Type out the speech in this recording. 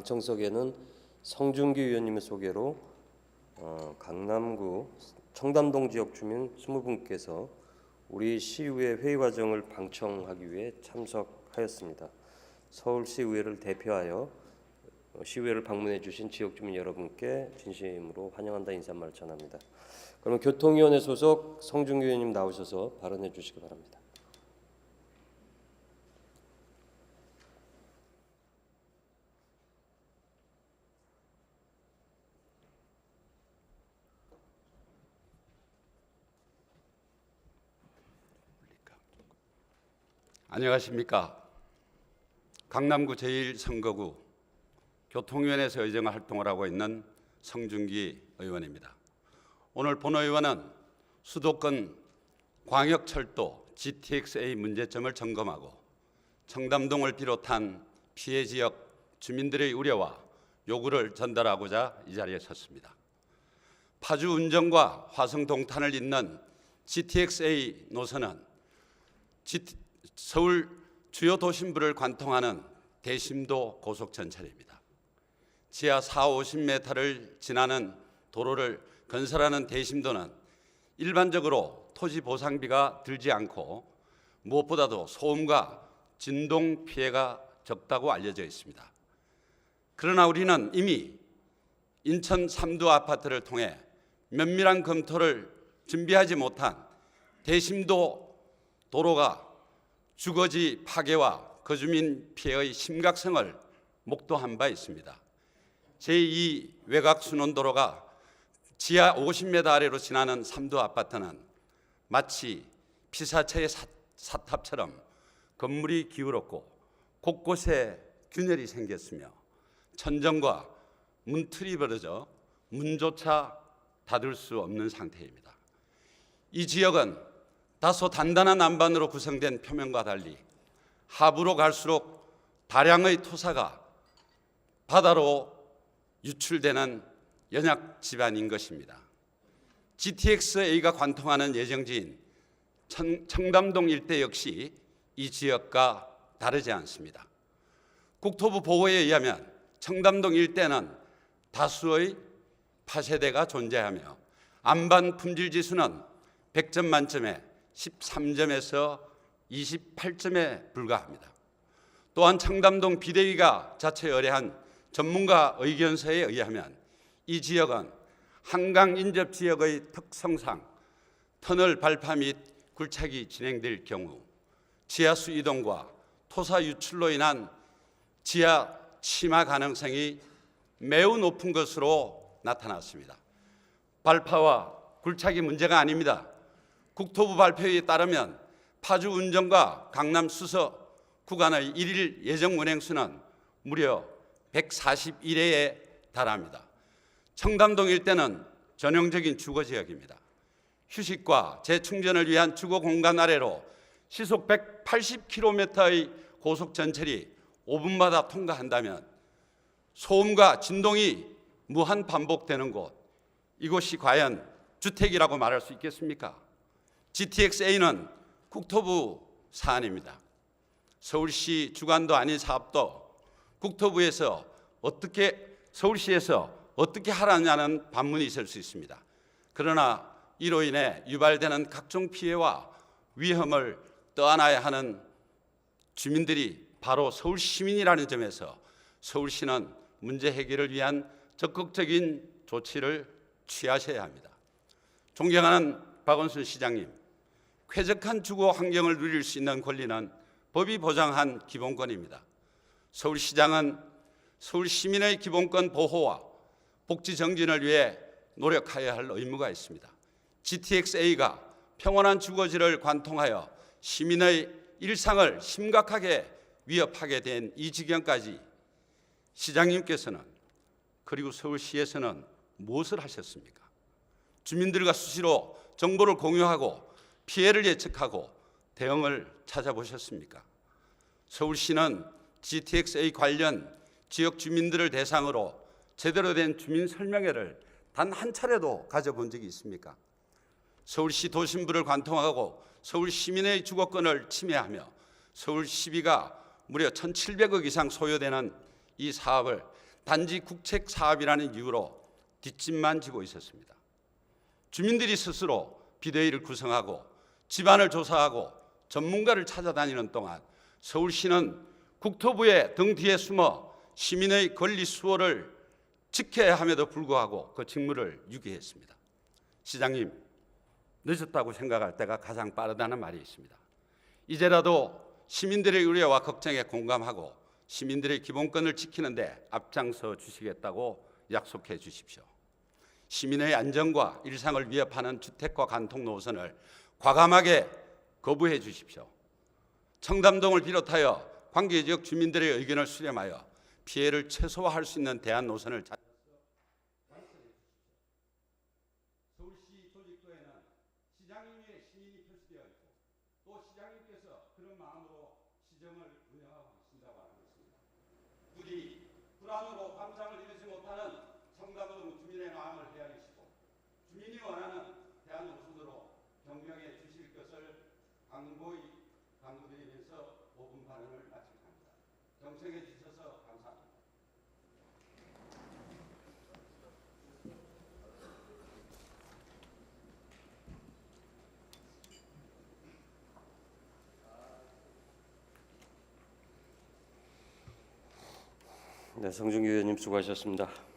방청석에는 성준기 의원님의 소개로 강남구 청담동 지역 주민 20분께서 우리 시의회 회의 과정을 방청하기 위해 참석하였습니다. 서울시의회를 대표하여 시의회를 방문해 주신 지역 주민 여러분께 진심으로 환영한다 인사말 전합니다. 그러면 교통위원회 소속 성준기 의원님 나오셔서 발언해 주시기 바랍니다. 안녕하십니까. 강남구 제1선거구 교통위원회에서 의정 활동을 하고 있는 성준기 의원입니다. 오늘 본 의원은 수도권 광역철도 GTX-A 문제점을 점검하고 청담동을 비롯한 피해 지역 주민들의 우려와 요구를 전달하고자 이 자리에 섰습니다. 파주 운정과 화성 동탄을 잇는 GTX-A 노선은 서울 주요 도심부를 관통하는 대심도 고속전철입니다. 지하 40-50m를 지나는 도로를 건설하는 대심도는 일반적으로 토지 보상비가 들지 않고 무엇보다도 소음과 진동 피해가 적다고 알려져 있습니다. 그러나 우리는 이미 인천 삼두 아파트를 통해 면밀한 검토를 준비하지 못한 대심도 도로가 주거지 파괴와 거주민 피해의 심각성을 목도한 바 있습니다. 제2 외곽순환도로가 지하 50m 아래로 지나는 삼두 아파트는 마치 피사체의 사탑처럼 건물이 기울었고 곳곳에 균열이 생겼으며 천정과 문틀이 벌어져 문조차 닫을 수 없는 상태입니다. 이 지역은 다소 단단한 안반으로 구성된 표면과 달리 하부로 갈수록 다량의 토사가 바다로 유출되는 연약 지반인 것입니다. GTX-A가 관통하는 예정지인 청담동 일대 역시 이 지역과 다르지 않습니다. 국토부 보고에 의하면 청담동 일대는 다수의 파쇄대가 존재하며 안반 품질 지수는 100점 만점에 13점에서 28점에 불과합니다. 또한 청담동 비대위가 자체 의뢰한 전문가 의견서에 의하면 이 지역은 한강 인접 지역의 특성상 터널 발파 및 굴착이 진행될 경우 지하수 이동과 토사 유출로 인한 지하 침하 가능성이 매우 높은 것으로 나타났습니다. 발파와 굴착이 문제가 아닙니다. 국토부 발표에 따르면 파주 운정과 강남 수서 구간의 일일 예정 운행수는 무려 141회에 달합니다. 청담동 일대는 전형적인 주거지역입니다. 휴식과 재충전을 위한 주거 공간 아래로 시속 180km의 고속전철이 5분마다 통과한다면 소음과 진동이 무한 반복되는 곳, 이곳이 과연 주택이라고 말할 수 있겠습니까? GTX-A는 국토부 사안입니다. 서울시 주관도 아닌 사업도 국토부에서 서울시에서 어떻게 하라냐는 반문이 있을 수 있습니다. 그러나 이로 인해 유발되는 각종 피해와 위험을 떠안아야 하는 주민들이 바로 서울 시민이라는 점에서 서울시는 문제 해결을 위한 적극적인 조치를 취하셔야 합니다. 존경하는 박원순 시장님, 쾌적한 주거 환경을 누릴 수 있는 권리는 법이 보장한 기본권입니다. 서울시장은 서울 시민의 기본권 보호와 복지 정진을 위해 노력해야 할 의무가 있습니다. GTX-A가 평온한 주거지를 관통하여 시민의 일상을 심각하게 위협하게 된 이 지경까지 시장님께서는 그리고 서울시에서는 무엇을 하셨습니까? 주민들과 수시로 정보를 공유하고 피해를 예측하고 대응을 찾아보셨습니까? 서울시는 GTX-A 관련 지역 주민들을 대상으로 제대로 된 주민 설명회를 단 한 차례도 가져본 적이 있습니까? 서울시 도심부를 관통하고 서울 시민의 주거권을 침해하며 서울 시비가 무려 1,700억 이상 소요되는 이 사업을 단지 국책 사업이라는 이유로 뒷짐만 지고 있었습니다. 주민들이 스스로 비대위를 구성하고 집안을 조사하고 전문가를 찾아다니는 동안 서울시는 국토부의 등 뒤에 숨어 시민의 권리 수호를 지켜야 함에도 불구하고 그 직무를 유기했습니다. 시장님, 늦었다고 생각할 때가 가장 빠르다는 말이 있습니다. 이제라도 시민들의 우려와 걱정에 공감하고 시민들의 기본권을 지키는 데 앞장서 주시겠다고 약속해 주십시오. 시민의 안전과 일상을 위협하는 주택과 간통 노선을 과감하게 거부해 주십시오. 청담동을 비롯하여 관계 지역 주민들의 의견을 수렴하여 피해를 최소화할 수 있는 대안 노선을 서울시 조직도에는 시장님의 시민이 표시되어 있고 또 시장님께서 그런 마음으로 시정을 운영하고 계신다고 알고 있습니다. 부디 불안으로 감상을 이루지 못하는 청담동 주민의 마음을 헤아리시고 주민이 원하는 대안 노선으로 경명해 주실 것을 강고히 강구드리면서 5분 발언을 마치겠습니다. 경청해 주셔서 감사합니다. 네, 성중기 의원님 수고하셨습니다.